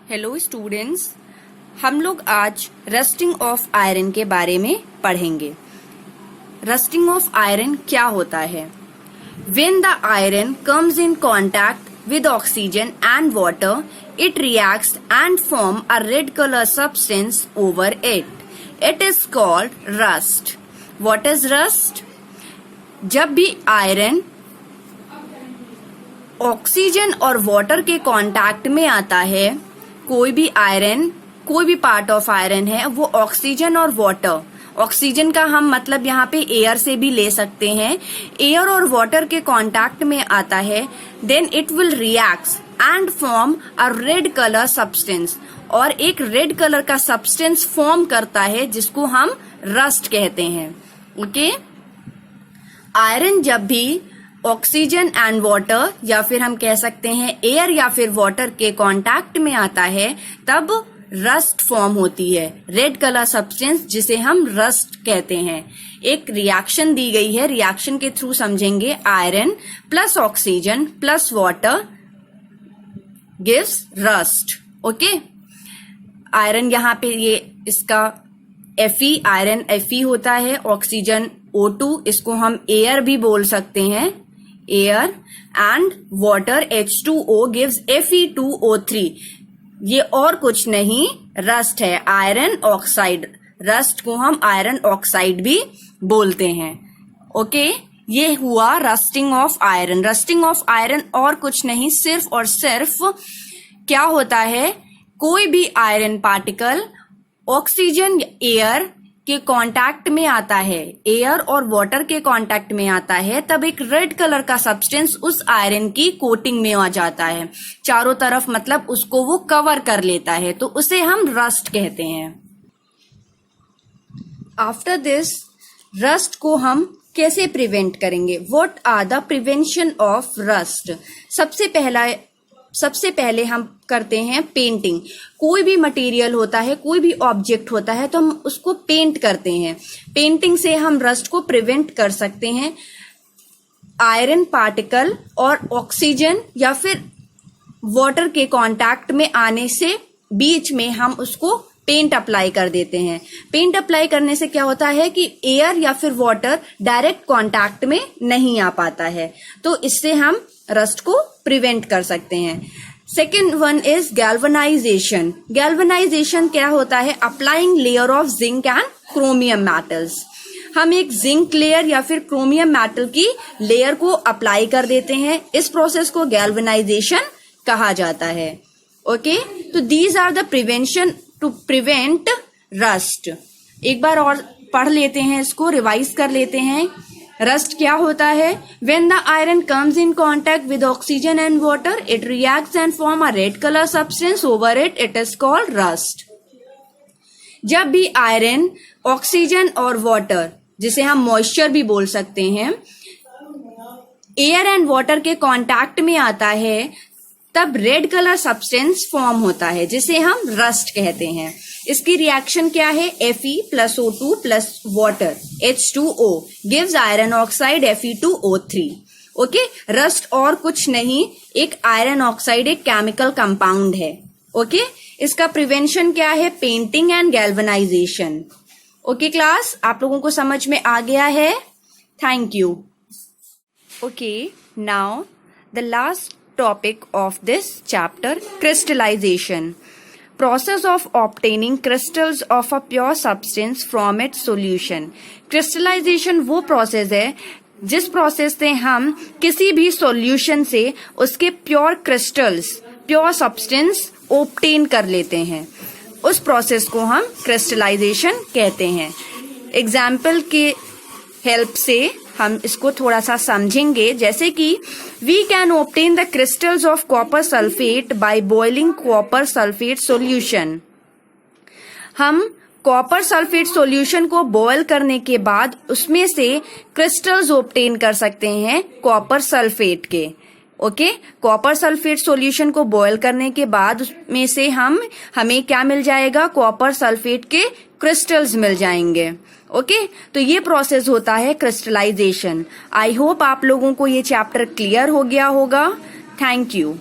Hello students, हम लोग आज रस्टिंग ऑफ आयरन के बारे में पढ़ेंगे। रस्टिंग ऑफ आयरन क्या होता है? When the iron comes in contact with oxygen and water, it reacts and form a red color substance over it. It is called rust. What is rust? जब भी iron oxygen और water के contact में आता है, कोई भी part of iron है वो ऑक्सीजन और वाटर, ऑक्सीजन का हम मतलब यहाँ पे एयर से भी ले सकते हैं, एयर और वाटर के कांटेक्ट में आता है, then it will react and form a red colour substance, और एक रेड कलर का सब्सटेंस फॉर्म करता है जिसको हम रस्ट कहते हैं। ओके, आयरन जब भी ऑक्सीजन एंड वाटर या फिर हम कह सकते हैं एयर या फिर वाटर के कांटेक्ट में आता है तब रस्ट फॉर्म होती है, रेड कलर सब्सटेंस जिसे हम रस्ट कहते हैं। एक रिएक्शन दी गई है, रिएक्शन के थ्रू समझेंगे। Iron plus oxygen plus water gives rust. Okay, iron यहाँ पे ये इसका Fe, आयरन Fe होता है, ऑक्सीजन O2, इसको हम एयर भी बोल सकते हैं, air, and water H2O gives Fe2O3। ये और कुछ नहीं, रस्ट है, आयरन ऑक्साइड। रस्ट को हम आयरन ऑक्साइड भी बोलते हैं। ओके, ये हुआ rusting of iron. Rusting of iron और कुछ नहीं, सिर्फ और सिर्फ क्या होता है, कोई भी आयरन पार्टिकल ऑक्सीजन एयर के कांटेक्ट में आता है, एयर और वाटर के कांटेक्ट में आता है, तब एक रेड कलर का सब्सटेंस उस आयरन की कोटिंग में आ जाता है, चारों तरफ, मतलब उसको वो कवर कर लेता है, तो उसे हम रस्ट कहते हैं। आफ्टर दिस, रस्ट को हम कैसे प्रिवेंट करेंगे? What are the prevention of rust? सबसे पहले हम करते हैं पेंटिंग। कोई भी मटेरियल होता है, कोई भी ऑब्जेक्ट होता है, तो हम उसको पेंट करते हैं। पेंटिंग से हम रस्ट को प्रिवेंट कर सकते हैं। आयरन पार्टिकल और ऑक्सीजन या फिर वाटर के कांटेक्ट में आने से बीच में हम उसको पेंट अप्लाई कर देते हैं। पेंट अप्लाई करने से क्या होता है कि एयर या फिर वाटर डायरेक्ट कांटेक्ट में नहीं आ पाता है, तो इससे हम रस्ट को प्रिवेंट कर सकते हैं। Second one is galvanisation. Galvanisation क्या होता है? Applying layer of zinc and chromium metals. हम एक जिंक लेयर या फिर क्रोमियम मेटल की लेयर को अप्लाई कर देते हैं, इस प्रोसेस को गैल्वेनाइजेशन कहा जाता है। ओके, तो these are the prevention to prevent rust. एक बार और पढ़ लेते हैं, इसको रिवाइज कर लेते हैं। रस्ट क्या होता है? When the iron comes in contact with oxygen and water, it reacts and form a red color substance over it. It is called rust. जब भी आयरन ऑक्सीजन और वाटर, जिसे हम मॉइस्चर भी बोल सकते हैं, एयर एंड वाटर के कांटेक्ट में आता है, तब रेड कलर सब्सटेंस फॉर्म होता है जिसे हम रस्ट कहते हैं। इसकी रिएक्शन क्या है? Fe plus O2 plus water H2O gives iron oxide Fe2O3। Okay, rust और कुछ नहीं, एक आयरन ऑक्साइड एक केमिकल कंपाउंड है। ओके, इसका प्रिवेंशन क्या है? Painting and galvanisation. Okay class, आप लोगों को समझ में आ गया है? Thank you. Okay, now the last topic of this chapter, crystallization. Process of obtaining crystals of a pure substance from its solution. Crystallization वो प्रोसेस है जिस प्रोसेस से हम किसी भी सॉल्यूशन से उसके pure crystals, pure substance obtain कर लेते हैं, उस प्रोसेस को हम क्रिस्टलाइजेशन कहते हैं। एग्जाम्पल के हेल्प से हम इसको थोड़ा सा समझेंगे, जैसे कि we can obtain the crystals of copper sulphate by boiling copper sulphate solution. हम कॉपर सल्फेट सॉल्यूशन को बॉयल करने के बाद उसमें से क्रिस्टल्स ऑब्टेन कर सकते हैं कॉपर सल्फेट के। ओके, कॉपर सल्फेट सॉल्यूशन को बॉयल करने के बाद उसमें से हमें क्या मिल जाएगा? कॉपर सल्फेट के क्रिस्टल्स मिल जाएंगे। ओके, तो ये प्रोसेस होता है क्रिस्टलाइजेशन। आई होप आप लोगों को ये चैप्टर क्लियर हो गया होगा। Thank you.